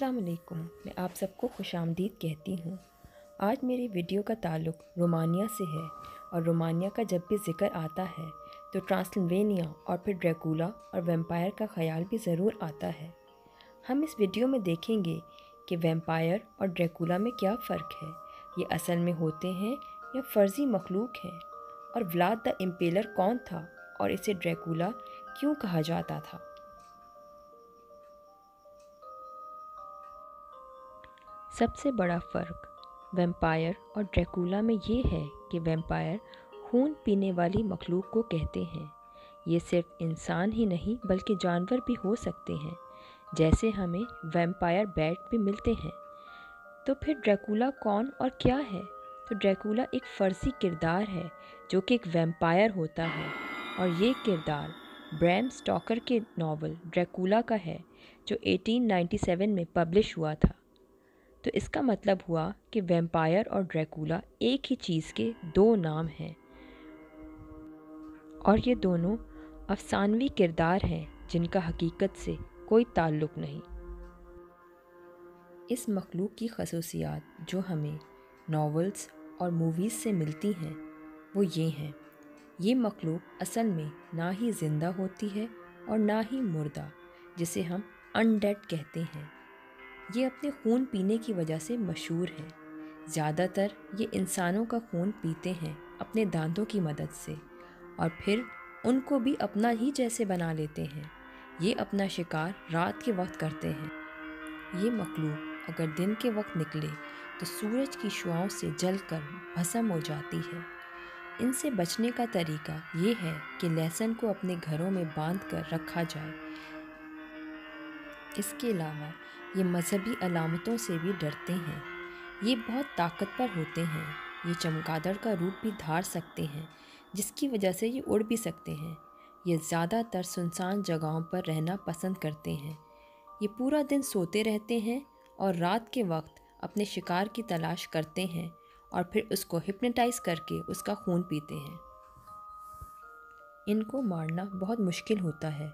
अस्सलाम वालेकुम। मैं आप सबको खुशामदीद कहती हूँ। आज मेरी वीडियो का ताल्लुक़ रोमानिया से है और रोमानिया का जब भी ज़िक्र आता है तो ट्रांसिल्वेनिया और फिर ड्रैकुला और वैम्पायर का ख़याल भी ज़रूर आता है। हम इस वीडियो में देखेंगे कि वैम्पायर और ड्रैकुला में क्या फ़र्क है, ये असल में होते हैं या फ़र्ज़ी मखलूक हैं, और व्लाद द इम्पेलर कौन था और इसे ड्रैकुला क्यों कहा जाता था। सबसे बड़ा फ़र्क वैम्पायर और ड्रैकुला में ये है कि वैम्पायर खून पीने वाली मखलूक को कहते हैं। ये सिर्फ इंसान ही नहीं बल्कि जानवर भी हो सकते हैं, जैसे हमें वैम्पायर बैट भी मिलते हैं। तो फिर ड्रैकुला कौन और क्या है? तो ड्रैकुला एक फ़र्ज़ी किरदार है जो कि एक वैम्पायर होता है, और ये किरदार ब्रैम स्टॉकर के नावल ड्रैकुला का है जो 1897 में पब्लिश हुआ था। तो इसका मतलब हुआ कि वैम्पायर और ड्रैकुला एक ही चीज़ के दो नाम हैं, और ये दोनों अफसानवी किरदार हैं जिनका हकीकत से कोई ताल्लुक़ नहीं। इस मखलूक की खसूसियात जो हमें नॉवेल्स और मूवीज़ से मिलती हैं वो ये हैं। ये मखलूक असल में ना ही ज़िंदा होती है और ना ही मुर्दा, जिसे हम अनडेड कहते हैं। ये अपने खून पीने की वजह से मशहूर है। ज़्यादातर ये इंसानों का खून पीते हैं अपने दांतों की मदद से, और फिर उनको भी अपना ही जैसे बना लेते हैं। ये अपना शिकार रात के वक्त करते हैं। ये मखलूक अगर दिन के वक्त निकले तो सूरज की शुआओं से जलकर भस्म हो जाती है। इनसे बचने का तरीका ये है कि लहसुन को अपने घरों में बांध कर रखा जाए। इसके अलावा ये मजहबी अलामतों से भी डरते हैं। ये बहुत ताकतवर होते हैं। ये चमगादड़ का रूप भी धार सकते हैं, जिसकी वजह से ये उड़ भी सकते हैं। ये ज़्यादातर सुनसान जगहों पर रहना पसंद करते हैं। ये पूरा दिन सोते रहते हैं और रात के वक्त अपने शिकार की तलाश करते हैं और फिर उसको हिप्नोटाइज करके उसका खून पीते हैं। इनको मारना बहुत मुश्किल होता है।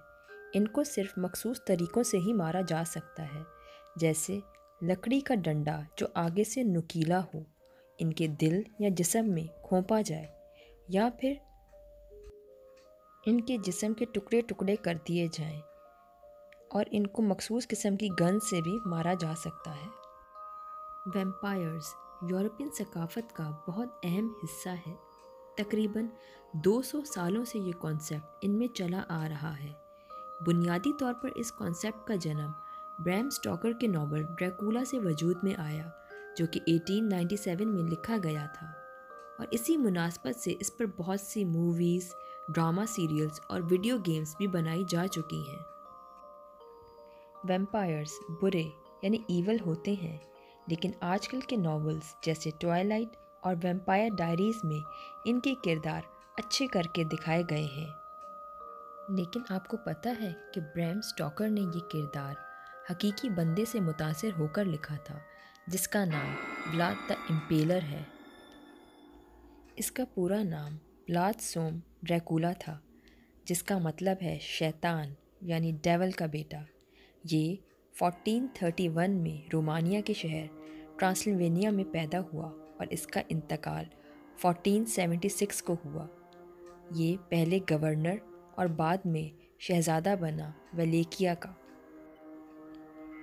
इनको सिर्फ मखसूस तरीक़ों से ही मारा जा सकता है, जैसे लकड़ी का डंडा जो आगे से नुकीला हो, इनके दिल या जिस्म में खोंपा जाए, या फिर इनके जिस्म के टुकड़े टुकड़े कर दिए जाएं, और इनको मखसूस किस्म की गन से भी मारा जा सकता है। वैम्पायर्स यूरोपियन सकाफ़त का बहुत अहम हिस्सा है। तकरीबन 200 सालों से ये कॉन्सेप्ट इनमें चला आ रहा है। बुनियादी तौर पर इस कॉन्सेप्ट का जन्म ब्रैम स्टॉकर के नावल ड्रैकुला से वजूद में आया, जो कि 1897 में लिखा गया था, और इसी मुनासबत से इस पर बहुत सी मूवीज़, ड्रामा सीरियल्स और वीडियो गेम्स भी बनाई जा चुकी हैं। वैम्पायर्स बुरे यानी ईवल होते हैं, लेकिन आजकल के नॉवेल्स जैसे ट्वाइलाइट और वैम्पायर डायरीज़ में इनके किरदार अच्छे करके दिखाए गए हैं। लेकिन आपको पता है कि ब्रैम स्टॉकर ने ये किरदार हकीकी बंदे से मुतासिर होकर लिखा था, जिसका नाम व्लाद द इम्पेलर है। इसका पूरा नाम व्लाद सोम ड्रैकुला था, जिसका मतलब है शैतान यानी डेवल का बेटा। ये 1431 में रोमानिया के शहर ट्रांसिल्वेनिया में पैदा हुआ और इसका इंतकाल 1476 को हुआ। ये पहले गवर्नर और बाद में शहज़ादा बना वलेकिया का।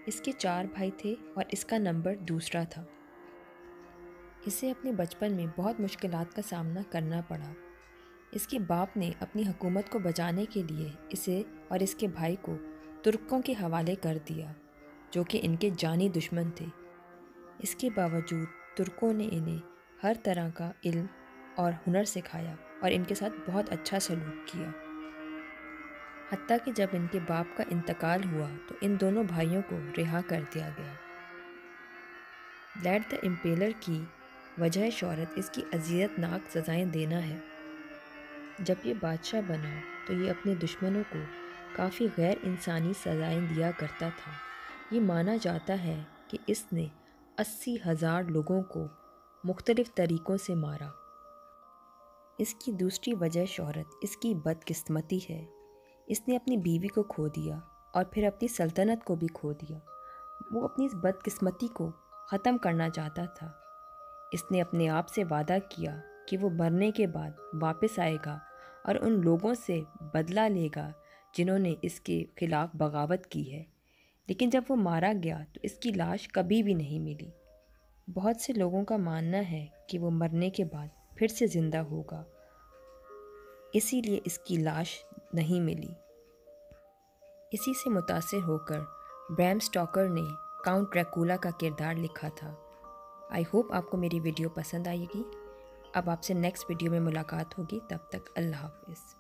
इसके 4 भाई थे और इसका नंबर दूसरा था। इसे अपने बचपन में बहुत मुश्किलात का सामना करना पड़ा। इसके बाप ने अपनी हुकूमत को बचाने के लिए इसे और इसके भाई को तुर्कों के हवाले कर दिया, जो कि इनके जानी दुश्मन थे। इसके बावजूद तुर्कों ने इन्हें हर तरह का इल्म और हुनर सिखाया और इनके साथ बहुत अच्छा सलूक किया। हत्ता कि जब इनके बाप का इंतकाल हुआ तो इन दोनों भाइयों को रिहा कर दिया गया। व्लाद द इम्पेलर की वजह शोहरत इसकी अज़ियतनाक सज़ाएं देना है। जब ये बादशाह बना तो ये अपने दुश्मनों को काफ़ी गैर इंसानी सज़ाएं दिया करता था। ये माना जाता है कि इसने 80,000 लोगों को मुख्तलिफ़ तरीक़ों से मारा। इसकी दूसरी वजह शोहरत इसकी बदकिस्मती है। इसने अपनी बीवी को खो दिया और फिर अपनी सल्तनत को भी खो दिया। وہ اپنی اس بدقسمتی کو ختم کرنا چاہتا تھا۔ اس نے اپنے آپ سے وعدہ کیا کہ وہ مرنے کے بعد واپس آئے گا اور ان لوگوں سے بدلہ لے گا جنہوں نے اس کے خلاف بغاوت کی ہے، لیکن جب وہ مارا گیا تو اس کی لاش کبھی بھی نہیں ملی۔ بہت سے لوگوں کا ماننا ہے کہ وہ مرنے کے بعد پھر سے زندہ ہوگا، اسی لیے اس کی لاش نہیں ملی۔ اسی سے متاثر ہو کر بریم سٹاکر نے کاؤنٹ ڈریکولا کا کردار لکھا تھا۔ آئی ہوپ آپ کو میری ویڈیو پسند آئے گی۔ اب آپ سے نیکسٹ ویڈیو میں ملاقات ہوگی، تب تک اللہ حافظ۔